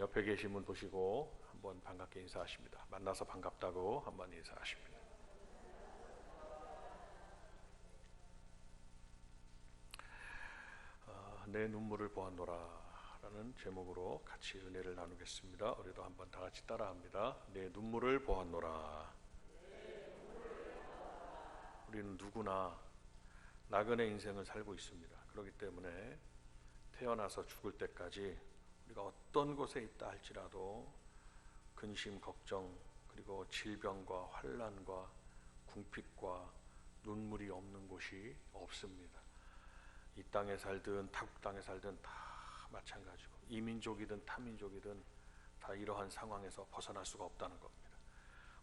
옆에 계신 분 보시고 한번 반갑게 인사하십니다. 만나서 반갑다고 한번 인사하십니다. 내 눈물을 보았노라 라는 제목으로 같이 은혜를 나누겠습니다. 우리도 한번 다 같이 따라합니다. 내 눈물을 보았노라. 우리는 누구나 나그네 인생을 살고 있습니다. 그렇기 때문에 태어나서 죽을 때까지 우리가 어떤 곳에 있다 할지라도 근심, 걱정, 그리고 질병과 환난과 궁핍과 눈물이 없는 곳이 없습니다. 이 땅에 살든 타국 땅에 살든 다 마찬가지고, 이민족이든 타민족이든 다 이러한 상황에서 벗어날 수가 없다는 겁니다.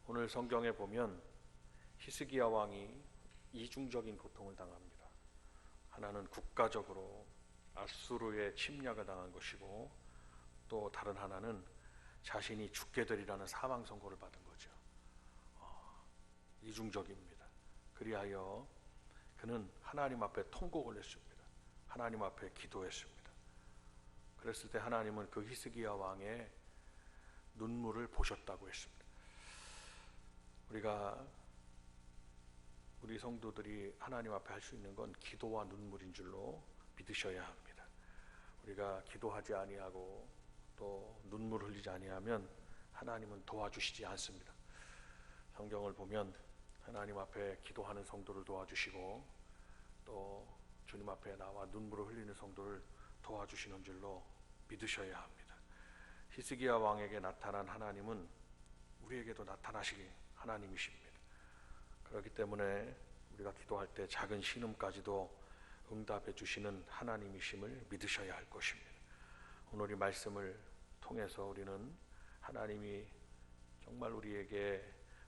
오늘 성경에 보면 히스기야 왕이 이중적인 고통을 당합니다. 하나는 국가적으로 아수르의 침략을 당한 것이고, 또 다른 하나는 자신이 죽게 되리라는 사망 선고를 받은 거죠. 이중적입니다. 그리하여 그는 하나님 앞에 통곡을 했습니다. 하나님 앞에 기도했습니다. 그랬을 때 하나님은 그 히스기야 왕의 눈물을 보셨다고 했습니다. 우리 성도들이 하나님 앞에 할 수 있는 건 기도와 눈물인 줄로 믿으셔야 합니다. 우리가 기도하지 아니하고 또 눈물 흘리지 아니하면 하나님은 도와주시지 않습니다. 성경을 보면 하나님 앞에 기도하는 성도를 도와주시고, 또 주님 앞에 나와 눈물을 흘리는 성도를 도와주시는 줄로 믿으셔야 합니다. 히스기야 왕에게 나타난 하나님은 우리에게도 나타나시기 하나님이십니다. 그렇기 때문에 우리가 기도할 때 작은 신음까지도 응답해 주시는 하나님이심을 믿으셔야 할 것입니다. 오늘 이 말씀을 통해서 우리는 하나님이 정말 우리에게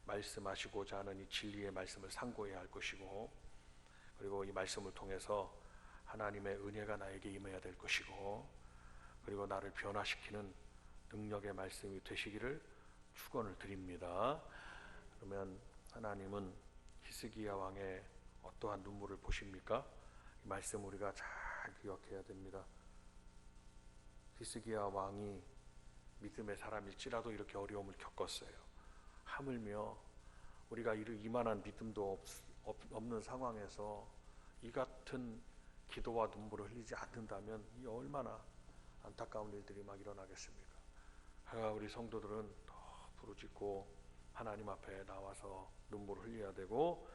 말씀하시고자 하는 이 진리의 말씀을 상고해야 할 것이고, 그리고 이 말씀을 통해서 하나님의 은혜가 나에게 임해야 될 것이고, 그리고 나를 변화시키는 능력의 말씀이 되시기를 축원을 드립니다. 그러면 하나님은 히스기야 왕의 어떠한 눈물을 보십니까? 이 말씀 우리가 잘 기억해야 됩니다. 히스기야 왕이 믿음의 사람일지라도 이렇게 어려움을 겪었어요. 하물며 우리가 이만한 믿음도 없는 상황에서 이 같은 기도와 눈물을 흘리지 않는다면 이 얼마나 안타까운 일들이 막 일어나겠습니까? 우리 성도들은 더 부르짖고 하나님 앞에 나와서 눈물을 흘려야 되고,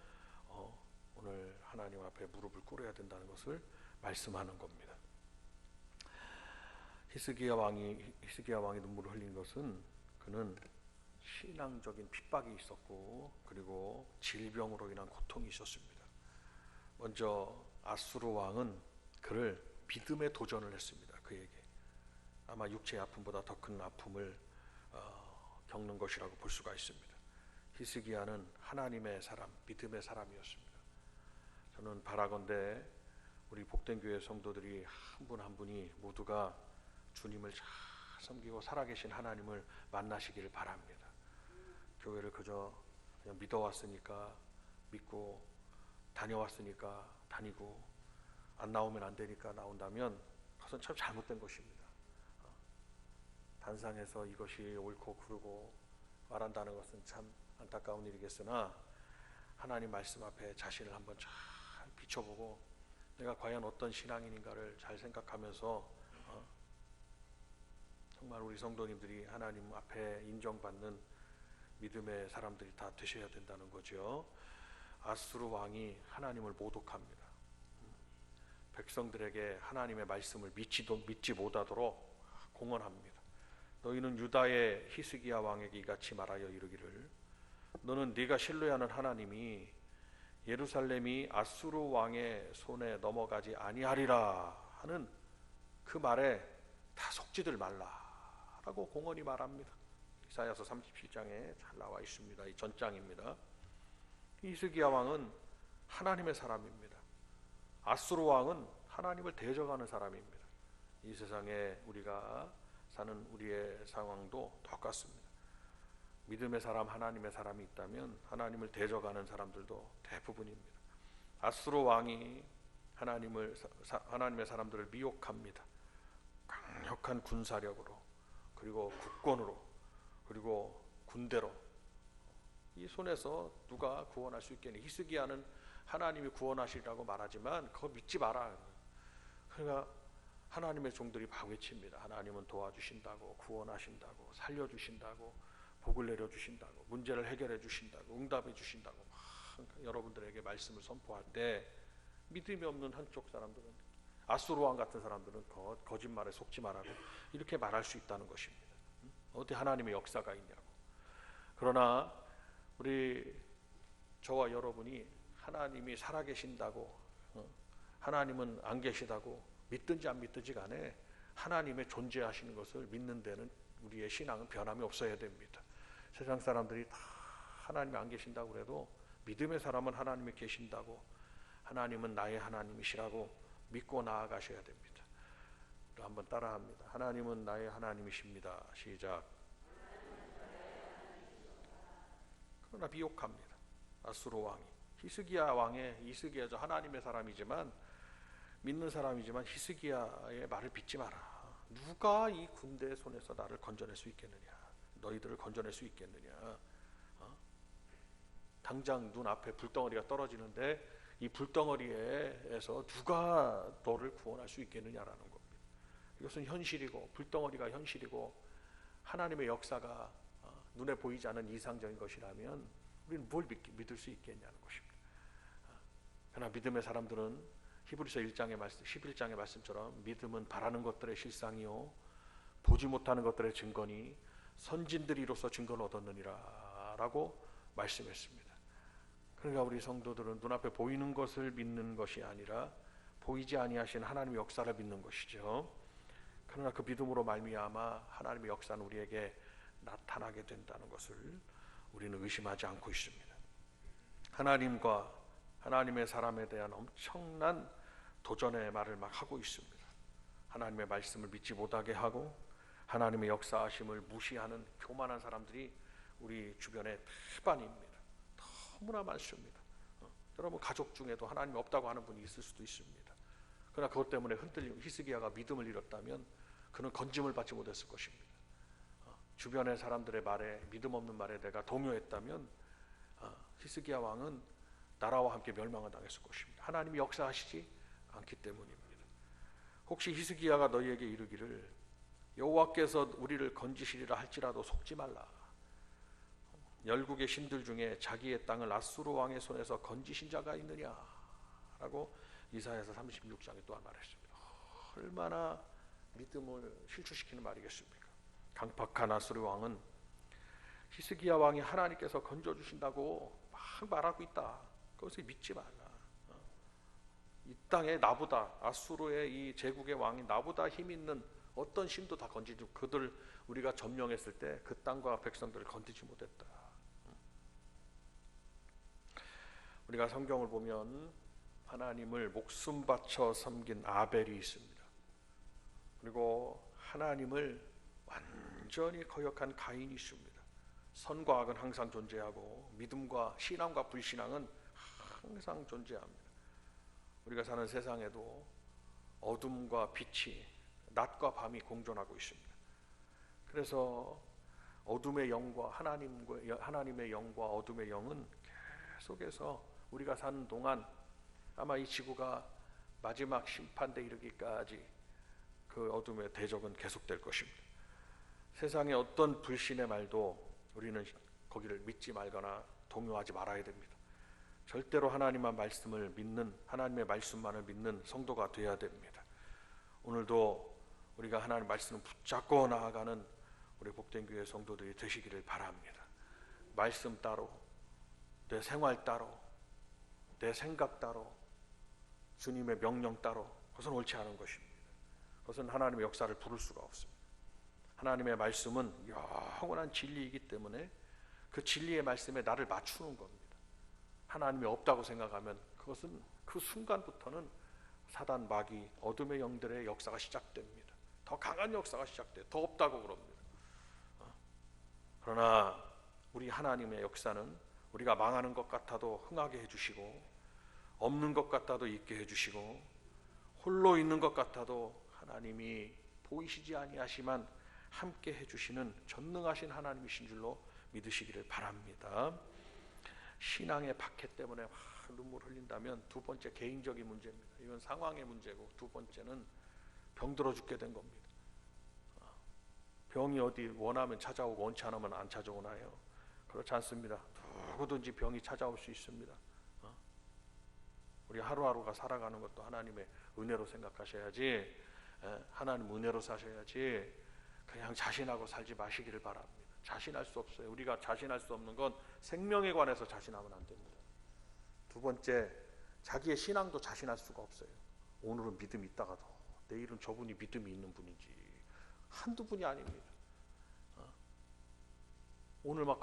오늘 하나님 앞에 무릎을 꿇어야 된다는 것을 말씀하는 겁니다. 히스기야 왕이 눈물을 흘린 것은 그는 신앙적인 핍박이 있었고, 그리고 질병으로 인한 고통이 있었습니다. 먼저 아수르 왕은 그를 믿음의 도전을 했습니다. 그에게 아마 육체의 아픔보다 더 큰 아픔을 겪는 것이라고 볼 수가 있습니다. 히스기야는 하나님의 사람, 믿음의 사람이었습니다. 저는 바라건대 우리 복된 교회 성도들이 한 분 한 분이 모두가 주님을 잘 섬기고 살아계신 하나님을 만나시기를 바랍니다. 교회를 그냥 믿어왔으니까 믿고, 다녀왔으니까 다니고, 안 나오면 안 되니까 나온다면 그것은 참 잘못된 것입니다. 단상에서 이것이 옳고 그르고 말한다는 것은 참 안타까운 일이겠으나, 하나님 말씀 앞에 자신을 한번 잘 비춰보고 내가 과연 어떤 신앙인인가를 잘 생각하면서 정말 우리 성도님들이 하나님 앞에 인정받는 믿음의 사람들이 다 되셔야 된다는 거죠. 아수르 왕이 하나님을 모독합니다. 백성들에게 하나님의 말씀을 믿지 못하도록 공언합니다. 너희는 유다의 히스기야 왕에게 이같이 말하여 이르기를, 너는 네가 신뢰하는 하나님이 예루살렘이 아수르 왕의 손에 넘어가지 아니하리라 하는 그 말에 다 속지들 말라라고 공언이 말합니다. 이사야서 37장에 잘 나와 있습니다. 이 전장입니다. 히스기야 왕은 하나님의 사람입니다. 아수르 왕은 하나님을 대적하는 사람입니다. 이 세상에 우리가 사는 우리의 상황도 똑같습니다. 믿음의 사람, 하나님의 사람이 있다면 하나님을 대적하는 사람들도 대부분입니다. 아수르 왕이 하나님의 사람들을 미혹합니다. 강력한 군사력으로, 그리고 국권으로, 그리고 군대로, 이 손에서 누가 구원할 수 있겠니? 히스기야는 하나님이 구원하시리라고 말하지만 그거 믿지 마라. 그러니까 하나님의 종들이 막 외칩니다. 하나님은 도와주신다고, 구원하신다고, 살려주신다고, 복을 내려주신다고, 문제를 해결해 주신다고, 응답해 주신다고 막 여러분들에게 말씀을 선포할 때 믿음이 없는 한쪽 사람들은, 아수르 왕 같은 사람들은 거짓말에 속지 말라고 이렇게 말할 수 있다는 것입니다. 어디 하나님의 역사가 있냐고. 그러나 우리 저와 여러분이 하나님이 살아계신다고, 하나님은 안 계시다고 믿든지 안 믿든지 간에 하나님의 존재하시는 것을 믿는 데는 우리의 신앙은 변함이 없어야 됩니다. 세상 사람들이 다 하나님이 안 계신다고 그래도 믿음의 사람은 하나님이 계신다고, 하나님은 나의 하나님이시라고 믿고 나아가셔야 됩니다. 한번 따라합니다. 하나님은 나의 하나님이십니다. 시작. 그러나 비욕합니다. 아수르 왕이, 히스기야 왕의, 히스기야 저 하나님의 사람이지만, 믿는 사람이지만 히스기야의 말을 믿지 마라. 누가 이 군대의 손에서 나를 건져낼 수 있겠느냐, 너희들을 건져낼 수 있겠느냐. 당장 눈앞에 불덩어리가 떨어지는데 이 불덩어리에서 누가 너를 구원할 수 있겠느냐라는 겁니다. 이것은 현실이고, 불덩어리가 현실이고 하나님의 역사가 눈에 보이지 않는 이상적인 것이라면 우리는 뭘 믿을 수 있겠냐는 것입니다. 그러나 믿음의 사람들은 히브리서 1장의 말씀, 11장의 말씀처럼 믿음은 바라는 것들의 실상이요 보지 못하는 것들의 증거니 선진들이 이로써 증거를 얻었느니라 라고 말씀했습니다. 그러니까 우리 성도들은 눈앞에 보이는 것을 믿는 것이 아니라 보이지 아니하신 하나님의 역사를 믿는 것이죠. 그러나 그 믿음으로 말미암아 하나님의 역사는 우리에게 나타나게 된다는 것을 우리는 의심하지 않고 있습니다. 하나님과 하나님의 사람에 대한 엄청난 도전의 말을 막 하고 있습니다. 하나님의 말씀을 믿지 못하게 하고 하나님의 역사하심을 무시하는 교만한 사람들이 우리 주변에 태반입니다. 너무나 많습니다. 여러분 가족 중에도 하나님이 없다고 하는 분이 있을 수도 있습니다. 그러나 그것 때문에 흔들리고, 히스기야가 믿음을 잃었다면 그는 건짐을 받지 못했을 것입니다. 주변의 사람들의 말에, 믿음 없는 말에 내가 동요했다면 히스기야 왕은 나라와 함께 멸망을 당했을 것입니다. 하나님이 역사하시지 않기 때문입니다. 혹시 히스기야가 너희에게 이르기를 여호와께서 우리를 건지시리라 할지라도 속지 말라. 열국의 신들 중에 자기의 땅을 아수르 왕의 손에서 건지신 자가 있느냐 라고 이사야서 36장에 또한 말했습니다. 얼마나 믿음을 실추시키는 말이겠습니까? 강팍한 아수르 왕은 히스기야 왕이 하나님께서 건져주신다고 막 말하고 있다, 그것을 믿지 말라. 이 땅에 나보다, 아수르의 이 제국의 왕이 나보다 힘 있는 어떤 신도 다 건지지, 그들 우리가 점령했을 때 그 땅과 백성들을 건지지 못했다. 우리가 성경을 보면 하나님을 목숨 바쳐 섬긴 아벨이 있습니다. 그리고 하나님을 완전히 거역한 가인이 있습니다. 선과 악은 항상 존재하고 믿음과 신앙과 불신앙은 항상 존재합니다. 우리가 사는 세상에도 어둠과 빛이, 낮과 밤이 공존하고 있습니다. 그래서 어둠의 영과 하나님의 영과 어둠의 영은 계속해서 우리가 사는 동안 아마 이 지구가 마지막 심판대 이르기까지 그 어둠의 대적은 계속될 것입니다. 세상의 어떤 불신의 말도 우리는 거기를 믿지 말거나 동요하지 말아야 됩니다. 절대로 하나님의 말씀을 믿는, 하나님의 말씀만을 믿는 성도가 되어야 됩니다. 오늘도 우리가 하나님의 말씀을 붙잡고 나아가는 우리 복된 교회 성도들이 되시기를 바랍니다. 말씀 따로, 내 생활 따로, 내 생각 따로, 주님의 명령 따로, 그것은 옳지 않은 것입니다. 그것은 하나님의 역사를 부를 수가 없습니다. 하나님의 말씀은 영원한 진리이기 때문에 그 진리의 말씀에 나를 맞추는 겁니다. 하나님이 없다고 생각하면 그것은 그 순간부터는 사단, 마귀, 어둠의 영들의 역사가 시작됩니다. 더 강한 역사가 시작돼요. 더 없다고 그럽니다. 그러나 우리 하나님의 역사는 우리가 망하는 것 같아도 흥하게 해주시고, 없는 것 같아도 있게 해주시고, 홀로 있는 것 같아도 하나님이 보이시지 아니하시만 함께 해주시는 전능하신 하나님이신 줄로 믿으시기를 바랍니다. 신앙의 박해 때문에 막 눈물 흘린다면 두 번째 개인적인 문제입니다. 이건 상황의 문제고, 두 번째는 병들어 죽게 된 겁니다. 병이 어디 원하면 찾아오고 원치 않으면 안 찾아오나요? 그렇지 않습니다. 누구든지 병이 찾아올 수 있습니다. 우리 하루하루가 살아가는 것도 하나님의 은혜로 생각하셔야지, 하나님 은혜로 사셔야지 그냥 자신하고 살지 마시기를 바랍니다. 자신할 수 없어요. 우리가 자신할 수 없는 건 생명에 관해서 자신하면 안 됩니다. 두 번째, 자기의 신앙도 자신할 수가 없어요. 오늘은 믿음이 있다가도 내일은 저분이 믿음이 있는 분인지 한두 분이 아닙니다. 오늘 막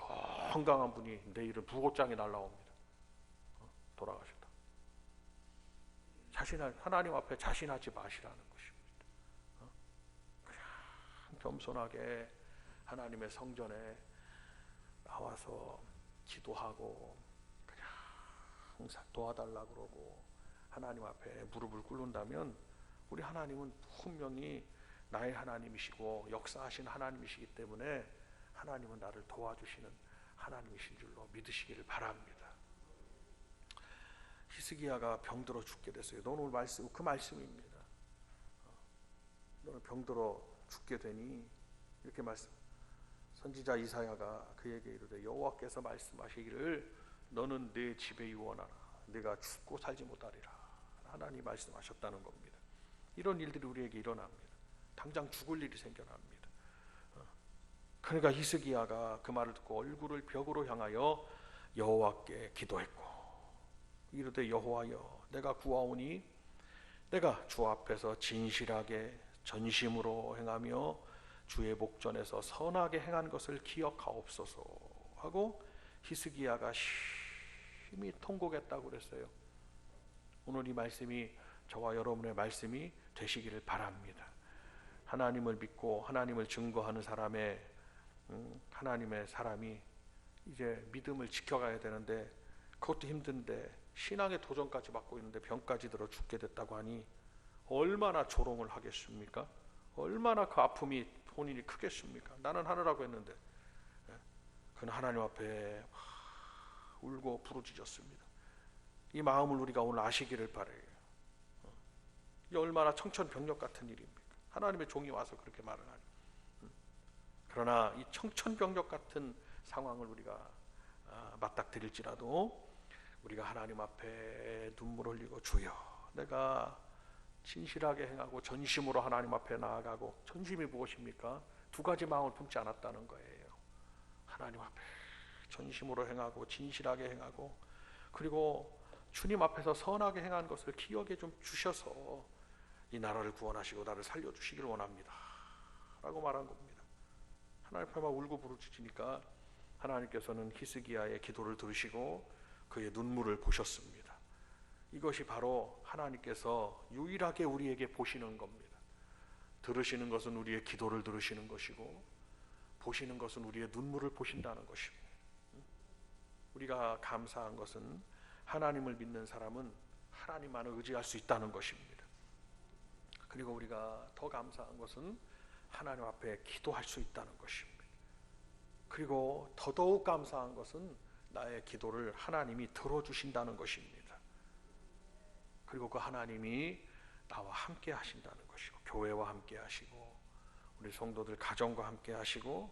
건강한 분이 내일은 부고장이 날라옵니다. 돌아가셨다. 하나님 앞에 자신하지 마시라는 것입니다. 그냥 겸손하게 하나님의 성전에 나와서 기도하고 그냥 항상 도와달라고 그러고 하나님 앞에 무릎을 꿇는다면 우리 하나님은 분명히 나의 하나님이시고 역사하신 하나님이시기 때문에 하나님은 나를 도와주시는 하나님이신 줄로 믿으시기를 바랍니다. 히스기야가 병들어 죽게 됐어요. 너는 오늘 말씀, 그 말씀입니다. 너는 병들어 죽게 되니, 이렇게 말씀. 선지자 이사야가 그에게 이르되 여호와께서 말씀하시기를 너는 내 집에 유언하라. 내가 죽고 살지 못하리라. 하나님 말씀하셨다는 겁니다. 이런 일들이 우리에게 일어납니다. 당장 죽을 일이 생겨납니다. 그러니까 히스기야가 그 말을 듣고 얼굴을 벽으로 향하여 여호와께 기도했고 이르되 여호와여 내가 구하오니 내가 주 앞에서 진실하게 전심으로 행하며 주의 목전에서 선하게 행한 것을 기억하옵소서 하고 히스기야가 심히 통곡했다고 그랬어요. 오늘 이 말씀이 저와 여러분의 말씀이 되시기를 바랍니다. 하나님을 믿고 하나님을 증거하는 하나님의 사람이 이제 믿음을 지켜가야 되는데 그것도 힘든데 신앙의 도전까지 받고 있는데 병까지 들어 죽게 됐다고 하니 얼마나 조롱을 하겠습니까? 얼마나 그 아픔이 본인이 크겠습니까? 나는 하느라고 했는데 그는 하나님 앞에 울고 부르짖었습니다. 이 마음을 우리가 오늘 아시기를 바라요. 이 얼마나 청천벽력 같은 일입니까? 하나님의 종이 와서 그렇게 말을 하니. 그러나 이 청천벽력 같은 상황을 우리가 맞닥뜨릴지라도 우리가 하나님 앞에 눈물 흘리고 주여 내가 진실하게 행하고 전심으로 하나님 앞에 나아가고, 전심이 무엇입니까? 두 가지 마음을 품지 않았다는 거예요. 하나님 앞에 전심으로 행하고 진실하게 행하고 그리고 주님 앞에서 선하게 행한 것을 기억에 좀 주셔서 이 나라를 구원하시고 나를 살려주시길 원합니다 라고 말한 겁니다. 하나님 앞에 막 울고 부르짖으니까 하나님께서는 히스기야의 기도를 들으시고 그의 눈물을 보셨습니다. 이것이 바로 하나님께서 유일하게 우리에게 보시는 겁니다. 들으시는 것은 우리의 기도를 들으시는 것이고 보시는 것은 우리의 눈물을 보신다는 것입니다. 우리가 감사한 것은 하나님을 믿는 사람은 하나님만을 의지할 수 있다는 것입니다. 그리고 우리가 더 감사한 것은 하나님 앞에 기도할 수 있다는 것입니다. 그리고 더더욱 감사한 것은 나의 기도를 하나님이 들어주신다는 것입니다. 그리고 그 하나님이 나와 함께 하신다는 것이고 교회와 함께 하시고 우리 성도들 가정과 함께 하시고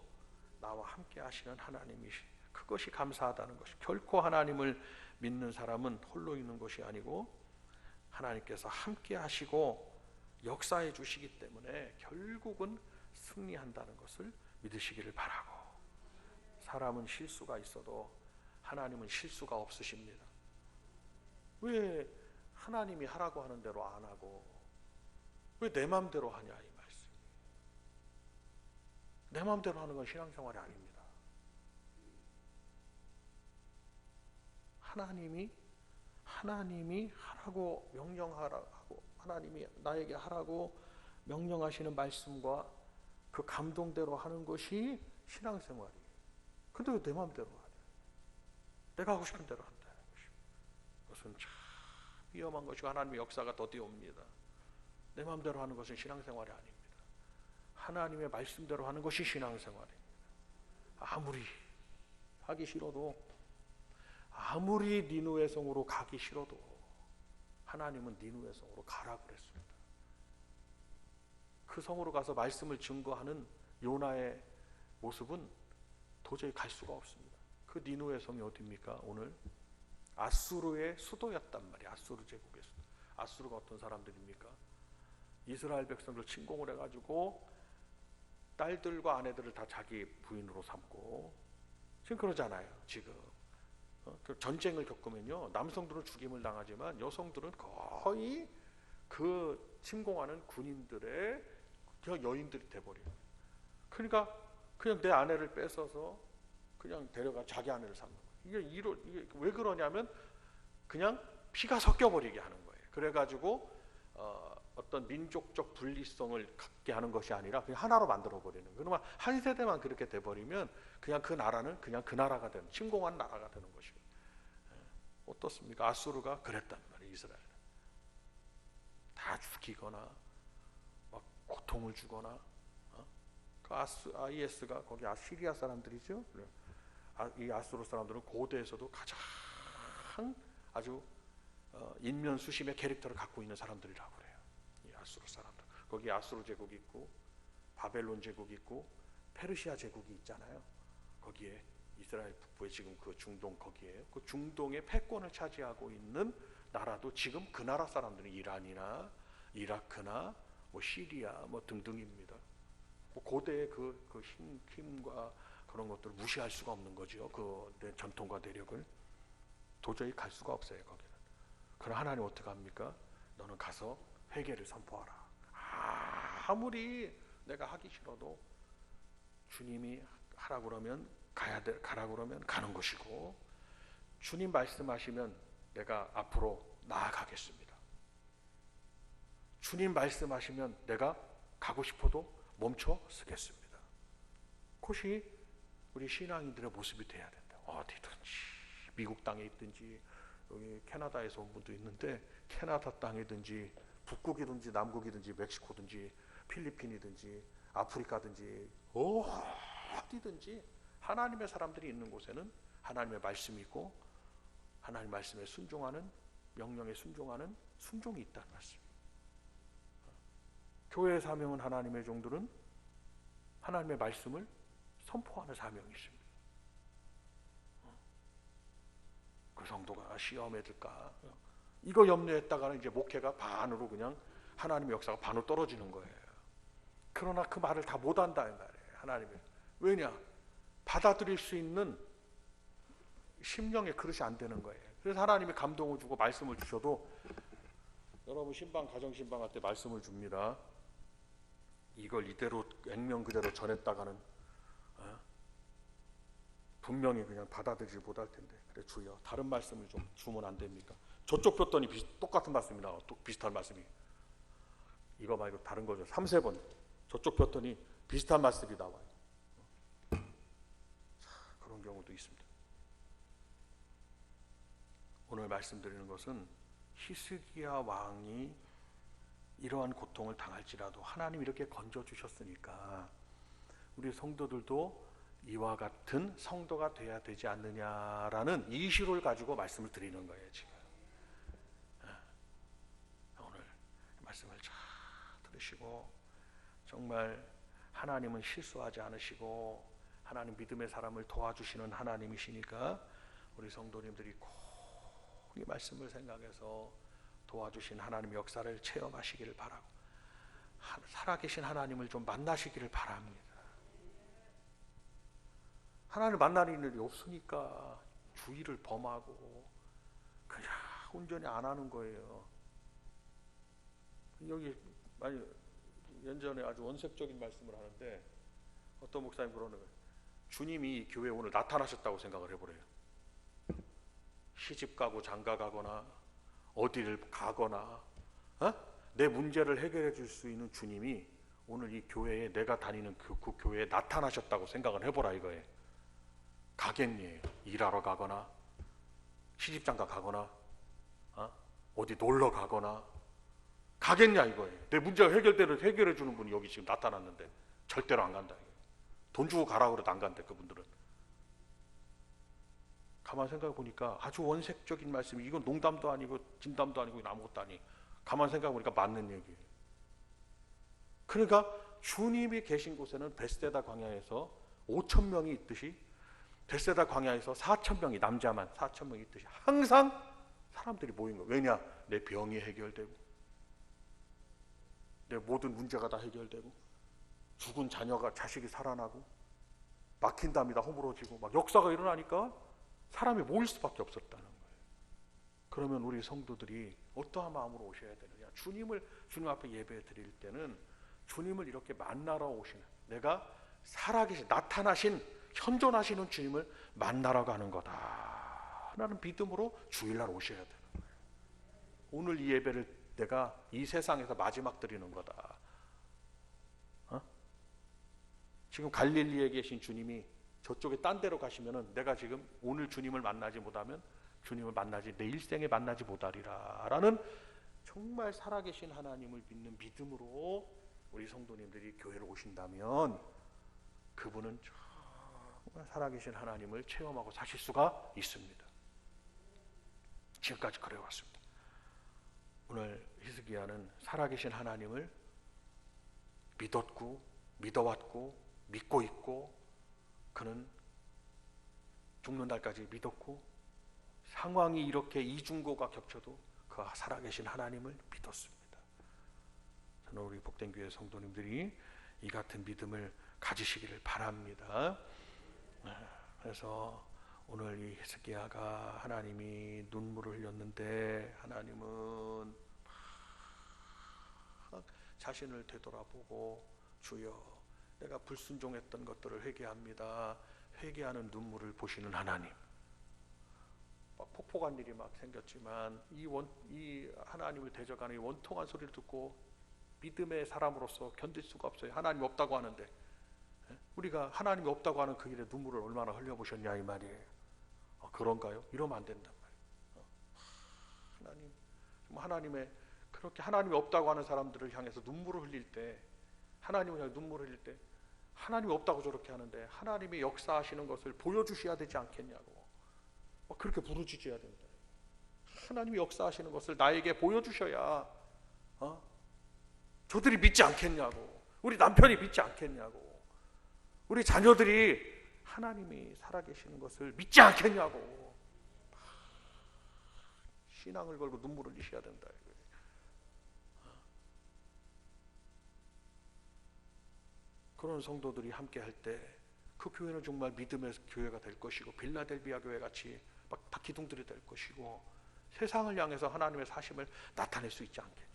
나와 함께 하시는 하나님이시, 그것이 감사하다는 것이. 결코 하나님을 믿는 사람은 홀로 있는 것이 아니고 하나님께서 함께 하시고 역사해 주시기 때문에 결국은 승리한다는 것을 믿으시기를 바라고, 사람은 실수가 있어도 하나님은 실수가 없으십니다. 왜 하나님이 하라고 하는 대로 안 하고 왜 내 마음대로 하냐 이 말씀. 내 마음대로 하는 건 신앙생활이 아닙니다. 하나님이 하라고 명령하라고, 하나님이 나에게 하라고 명령하시는 말씀과 그 감동대로 하는 것이 신앙생활이에요. 근데 왜 내 마음대로 하냐? 내가 하고 싶은 대로 한다는 것입니다. 그것은 참 위험한 것이고 하나님의 역사가 더디옵니다. 내 마음대로 하는 것은 신앙생활이 아닙니다. 하나님의 말씀대로 하는 것이 신앙생활입니다. 아무리 하기 싫어도, 아무리 니느웨 성으로 가기 싫어도 하나님은 니느웨 성으로 가라 그랬습니다. 그 성으로 가서 말씀을 증거하는 요나의 모습은 도저히 갈 수가 없습니다. 그 니느웨 성이 어디입니까? 오늘 아수르의 수도였단 말이에요. 아수르 제국의 수도. 아수르가 어떤 사람들입니까? 이스라엘 백성들 침공을 해가지고 딸들과 아내들을 다 자기 부인으로 삼고, 지금 그러잖아요. 지금 전쟁을 겪으면요, 남성들은 죽임을 당하지만 여성들은 거의 그 침공하는 군인들의 그냥 여인들이 돼버려요. 그러니까 그냥 내 아내를 뺏어서 그냥 데려가 자기 아내를 삼는 거예요. 이게 왜 그러냐면 그냥 피가 섞여버리게 하는 거예요. 그래가지고 어떤 민족적 분리성을 갖게 하는 것이 아니라 그냥 하나로 만들어버리는 거예요. 그러면 한 세대만 그렇게 돼버리면 그냥 그 나라는 그냥 그 나라가 되는, 침공한 나라가 되는 것이고. 어떻습니까? 아수르가 그랬단 말이에요. 이스라엘은 다 죽이거나 막 고통을 주거나. 그 IS가 거기 아시리아 사람들이죠. 이 아수르 사람들은 고대에서도 가장 아주 인면수심의 캐릭터를 갖고 있는 사람들이라고 그래요. 이 아수르 사람들. 거기 아수르 제국이 있고 바벨론 제국이 있고 페르시아 제국이 있잖아요. 거기에 이스라엘 북부에 지금 그 중동 거기에요. 그 중동의 패권을 차지하고 있는 나라도 지금 그 나라 사람들은 이란이나 이라크나 뭐 시리아 뭐 등등입니다. 뭐 고대의 그 힘과 그런 것들을 무시할 수가 없는 거죠. 그 전통과 내력을 도저히 갈 수가 없어요. 거기는. 그럼 하나님 어떻게 합니까? 너는 가서 회개를 선포하라. 아무리 내가 하기 싫어도 주님이 하라 그러면 가라 그러면 가는 것이고, 주님 말씀하시면 내가 앞으로 나아가겠습니다. 주님 말씀하시면 내가 가고 싶어도 멈춰 서겠습니다. 그것이 우리 신앙인들의 모습이 돼야 된다. 어디든지, 미국 땅에 있든지, 여기 캐나다에서 온 분도 있는데 캐나다 땅이든지 북극이든지 남극이든지 멕시코든지 필리핀이든지 아프리카든지 어디든지 하나님의 사람들이 있는 곳에는 하나님의 말씀이 있고 하나님 말씀에 순종하는, 명령에 순종하는 순종이 있다는 말씀입니다. 교회의 사명은 하나님의 종들은 하나님의 말씀을 선포하는 사명이 있습니다. 그 성도가 시험에 들까? 이거 염려했다가는 이제 목회가 반으로 그냥 하나님의 역사가 반으로 떨어지는 거예요. 그러나 그 말을 다 못한다는 말이에요. 하나님이. 왜냐? 받아들일 수 있는 심령의 그릇이 안 되는 거예요. 그래서 하나님이 감동을 주고 말씀을 주셔도 여러분 신방, 가정신방 할 때 말씀을 줍니다. 이걸 이대로 액면 그대로 전했다가는 분명히 그냥 받아들이지 못할 텐데, 그래 주여 다른 말씀을 좀 주면 안 됩니까? 저쪽 폈더니 똑같은 말씀이 나와. 또 비슷한 말씀이. 이거 말고 다른 거죠. 3-4번 저쪽 폈더니 비슷한 말씀이 나와요. 그런 경우도 있습니다. 오늘 말씀드리는 것은 히스기야 왕이 이러한 고통을 당할지라도 하나님 이렇게 건져주셨으니까 우리 성도들도 이와 같은 성도가 돼야 되지 않느냐라는 이슈를 가지고 말씀을 드리는 거예요. 지금 오늘 말씀을 잘 들으시고, 정말 하나님은 실수하지 않으시고 하나님 믿음의 사람을 도와주시는 하나님이시니까 우리 성도님들이 꼭 이 말씀을 생각해서 도와주신 하나님의 역사를 체험하시기를 바라고, 살아계신 하나님을 좀 만나시기를 바랍니다. 하나님을 만나는 일이 없으니까 주의를 범하고 그냥 온전히 안 하는 거예요. 여기 많이 연전에 아주 원색적인 말씀을 하는데 어떤 목사님 그러는 거예요. 주님이 교회에 오늘 나타나셨다고 생각을 해보래요. 시집 가고 장가 가거나 어디를 가거나 내 문제를 해결해 줄 수 있는 주님이 오늘 이 교회에, 내가 다니는 그 교회에 나타나셨다고 생각을 해보라 이거예요. 가겠니? 일하러 가거나 시집 장가 가거나 어디 놀러 가거나 가겠냐 이거예요. 내 문제가 해결되는 해결해 주는 분이 여기 지금 나타났는데 절대로 안 간다. 돈 주고 가라고 그래도 안 간대, 그분들은. 가만 생각해 보니까 아주 원색적인 말씀이, 이건 농담도 아니고 진담도 아니고 아무것도 아니. 가만 생각해 보니까 맞는 얘기예요. 그러니까 주님이 계신 곳에는 베스데다 광야에서 5천 명이 있듯이, 베스데다 광야에서 4천 명이, 남자만 4천 명이 있듯이 항상 사람들이 모인 거예요. 왜냐? 내 병이 해결되고, 내 모든 문제가 다 해결되고, 죽은 자녀가, 자식이 살아나고, 막힌 담이 다 허물어지고, 막 역사가 일어나니까 사람이 모일 수밖에 없었다는 거예요. 그러면 우리 성도들이 어떠한 마음으로 오셔야 되느냐? 주님 앞에 예배 드릴 때는 주님을 이렇게 만나러 오시는, 내가 살아계신, 나타나신, 현존하시는 주님을 만나러 가는 거다 라는 믿음으로 주일날 오셔야 되는 거예요. 오늘 이 예배를 내가 이 세상에서 마지막 드리는 거다. 지금 갈릴리에 계신 주님이 저쪽에 딴 데로 가시면은 내가 지금 오늘 주님을 만나지 못하면 주님을 만나지, 내 일생에 만나지 못하리라 라는 정말 살아계신 하나님을 믿는 믿음으로 우리 성도님들이 교회로 오신다면 그분은 정말 살아계신 하나님을 체험하고 사실 수가 있습니다. 지금까지 그래왔습니다. 오늘 히스기야는 살아계신 하나님을 믿어왔고 믿고 있고, 그는 죽는 날까지 믿었고, 상황이 이렇게 이중고가 겹쳐도 그 살아계신 하나님을 믿었습니다. 저는 우리 복된 교회 성도님들이 이 같은 믿음을 가지시기를 바랍니다. 그래서 오늘 이 히스기야가 하나님이 눈물을 흘렸는데 하나님은 자신을 되돌아보고 주여 내가 불순종했던 것들을 회개합니다. 회개하는 눈물을 보시는 하나님. 막 폭포간 일이 막 생겼지만 이 하나님을 대적하는 이 원통한 소리를 듣고 믿음의 사람으로서 견딜 수가 없어요. 하나님 없다고 하는데, 우리가 하나님이 없다고 하는 그 일에 눈물을 얼마나 흘려보셨냐 이 말이에요. 그런가요? 이러면 안 된단 말이에요. 하나님의 그렇게 하나님이 없다고 하는 사람들을 향해서 눈물을 흘릴 때, 하나님을 향해 눈물을 흘릴 때, 하나님이 없다고 저렇게 하는데 하나님이 역사하시는 것을 보여주셔야 되지 않겠냐고 그렇게 부르짖어야 된다. 하나님이 역사하시는 것을 나에게 보여주셔야 저들이 믿지 않겠냐고, 우리 남편이 믿지 않겠냐고, 우리 자녀들이 하나님이 살아계시는 것을 믿지 않겠냐고 신앙을 걸고 눈물을 흘리셔야 된다. 그런 성도들이 함께 할 때 그 교회는 정말 믿음의 교회가 될 것이고, 빌라델비아 교회 같이 막 바퀴둥들이 될 것이고, 세상을 향해서 하나님의 사심을 나타낼 수 있지 않겠냐.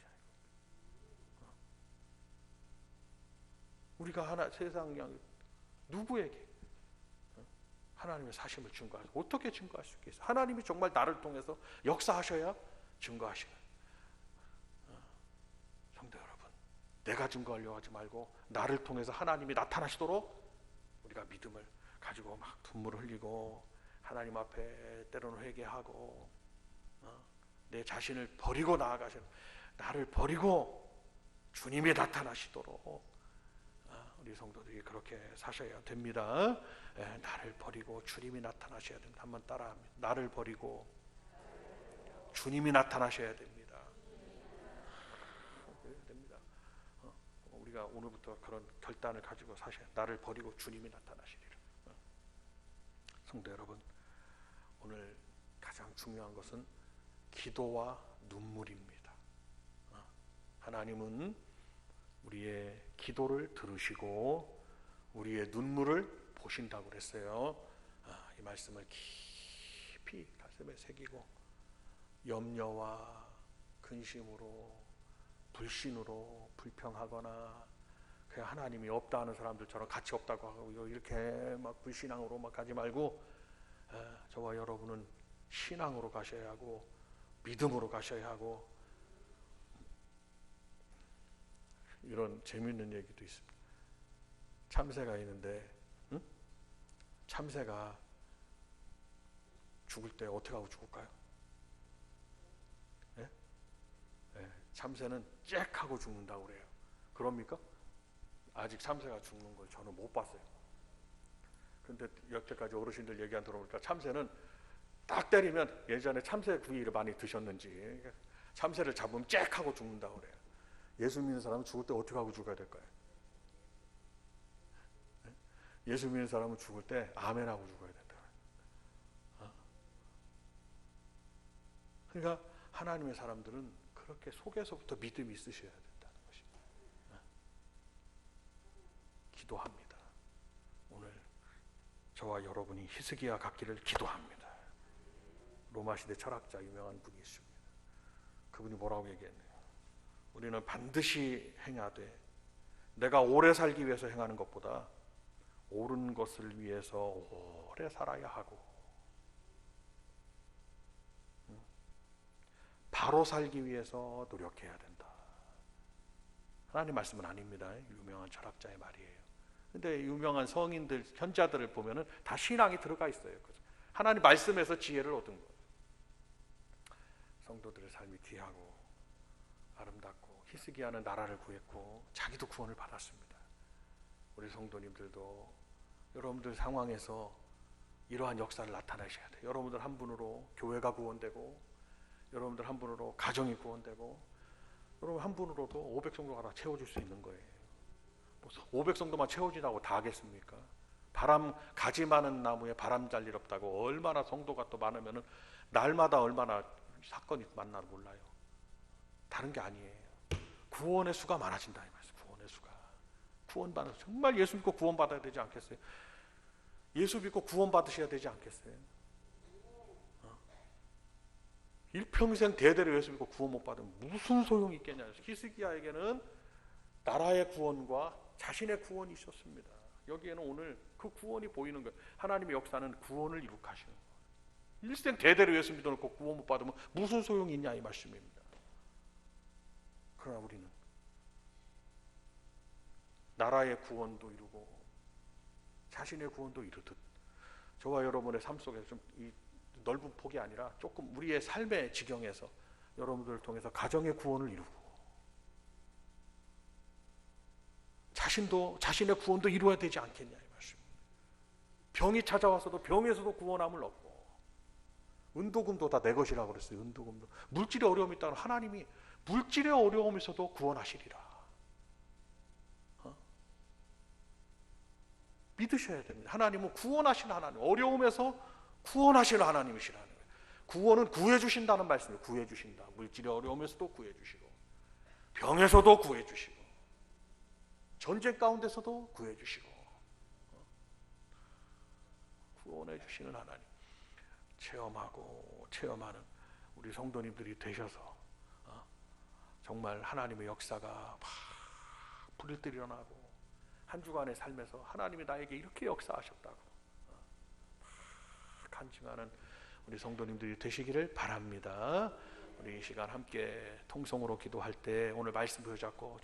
우리가 세상 향해 누구에게 하나님의 사심을 증거할, 어떻게 증거할 수 있겠어요? 하나님이 정말 나를 통해서 역사하셔야 증거하시는. 성도 여러분, 내가 증거하려고 하지 말고 나를 통해서 하나님이 나타나시도록 우리가 믿음을 가지고 막 눈물을 흘리고 하나님 앞에 때로는 회개하고 내 자신을 버리고 나아가시는, 나를 버리고 주님이 나타나시도록 우리 성도들이 그렇게 사셔야 됩니다. 나를 버리고 주님이 나타나셔야 됩니다. 한번 따라합니다. 나를 버리고 주님이 나타나셔야 됩니다. 우리가 오늘부터 그런 결단을 가지고 사셔야, 나를 버리고 주님이 나타나시리라. 성도 여러분, 오늘 가장 중요한 것은 기도와 눈물입니다. 하나님은 우리의 기도를 들으시고 우리의 눈물을 보신다고 그랬어요. 이 말씀을 깊이 가슴에 새기고 염려와 근심으로, 불신으로 불평하거나 그냥 하나님이 없다 하는 사람들처럼 같이 없다고 하고 이렇게 막 불신앙으로 막 가지 말고, 저와 여러분은 신앙으로 가셔야 하고 믿음으로 가셔야 하고. 이런 재미있는 얘기도 있습니다. 참새가 있는데 참새가 죽을 때 어떻게 하고 죽을까요? 참새는 짹 하고 죽는다고 그래요. 그럽니까? 아직 참새가 죽는 걸 저는 못 봤어요. 근데 여태까지 어르신들 얘기 안 들어보니까 참새는 딱 때리면, 예전에 참새 구이를 많이 드셨는지, 참새를 잡으면 짹 하고 죽는다고 그래요. 예수 믿는 사람은 죽을 때 어떻게 하고 죽어야 될까요? 예수 믿는 사람은 죽을 때 아멘 하고 죽어야 된다. 그러니까 하나님의 사람들은 그렇게 속에서부터 믿음이 있으셔야 된다는 것입니다. 기도합니다. 오늘 저와 여러분이 히스기야 같기를 기도합니다. 로마 시대 철학자 유명한 분이 있습니다. 그분이 뭐라고 얘기했네요. 우리는 반드시 행하되 내가 오래 살기 위해서 행하는 것보다 옳은 것을 위해서 오래 살아야 하고, 바로 살기 위해서 노력해야 된다. 하나님 말씀은 아닙니다. 유명한 철학자의 말이에요. 근데 유명한 성인들, 현자들을 보면은 다 신앙이 들어가 있어요. 하나님 말씀에서 지혜를 얻은 거예요. 성도들의 삶이 귀하고 아름답고, 히스기야는 나라를 구했고 자기도 구원을 받았습니다. 우리 성도님들도 여러분들 상황에서 이러한 역사를 나타내셔야 돼요. 여러분들 한 분으로 교회가 구원되고, 여러분들 한 분으로 가정이 구원되고, 여러분 한 분으로도 500성도가 다 채워줄 수 있는 거예요. 500성도만 채워지라고 다 하겠습니까? 가지 많은 나무에 바람 잘 일 없다고, 얼마나 성도가 또 많으면은 날마다 얼마나 사건이 만나 몰라요. 다른 게 아니에요. 구원의 수가 많아진다 이 말씀. 구원의 수가. 구원받는, 정말 예수 믿고 구원받아야 되지 않겠어요? 예수 믿고 구원받으셔야 되지 않겠어요? 일평생 대대로 예수 믿고 구원 못 받으면 무슨 소용이 있겠냐. 히스기야에게는 나라의 구원과 자신의 구원이 있었습니다. 여기에는 오늘 그 구원이 보이는 거예요. 하나님의 역사는 구원을 이룩하시는 거예요. 일생 대대로 예수 믿어놓고 구원 못 받으면 무슨 소용이 있냐 이 말씀입니다. 그러나 우리는 나라의 구원도 이루고 자신의 구원도 이루듯, 저와 여러분의 삶 속에서 좀 이 넓은 폭이 아니라 조금 우리의 삶의 지경에서 여러분들을 통해서 가정의 구원을 이루고, 자신의 구원도 이루어야 되지 않겠냐 이 말씀입니다. 병이 찾아와서도 병에서도 구원함을 얻고, 은도금도 다 내 것이라고 그랬어요. 은도금도. 물질의 어려움이 있다면 하나님이 물질의 어려움에서도 구원하시리라. 믿으셔야 됩니다. 하나님은 구원하시는 하나님, 어려움에서 구원하시는 하나님이시라는 거예요. 구원은 구해주신다는 말씀이에요. 구해주신다. 물질의 어려움에서도 구해주시고, 병에서도 구해주시고, 전쟁 가운데서도 구해주시고, 구원해주시는 하나님 체험하고 체험하는 우리 성도님들이 되셔서 정말 하나님의 역사가 막 불일 듯 일어나고, 한 주간의 삶에서 하나님이 나에게 이렇게 역사하셨다고 간증하는 우리 성도님들이 되시기를 바랍니다. 우리 이 시간 함께 통성으로 기도할 때 오늘 말씀 붙잡고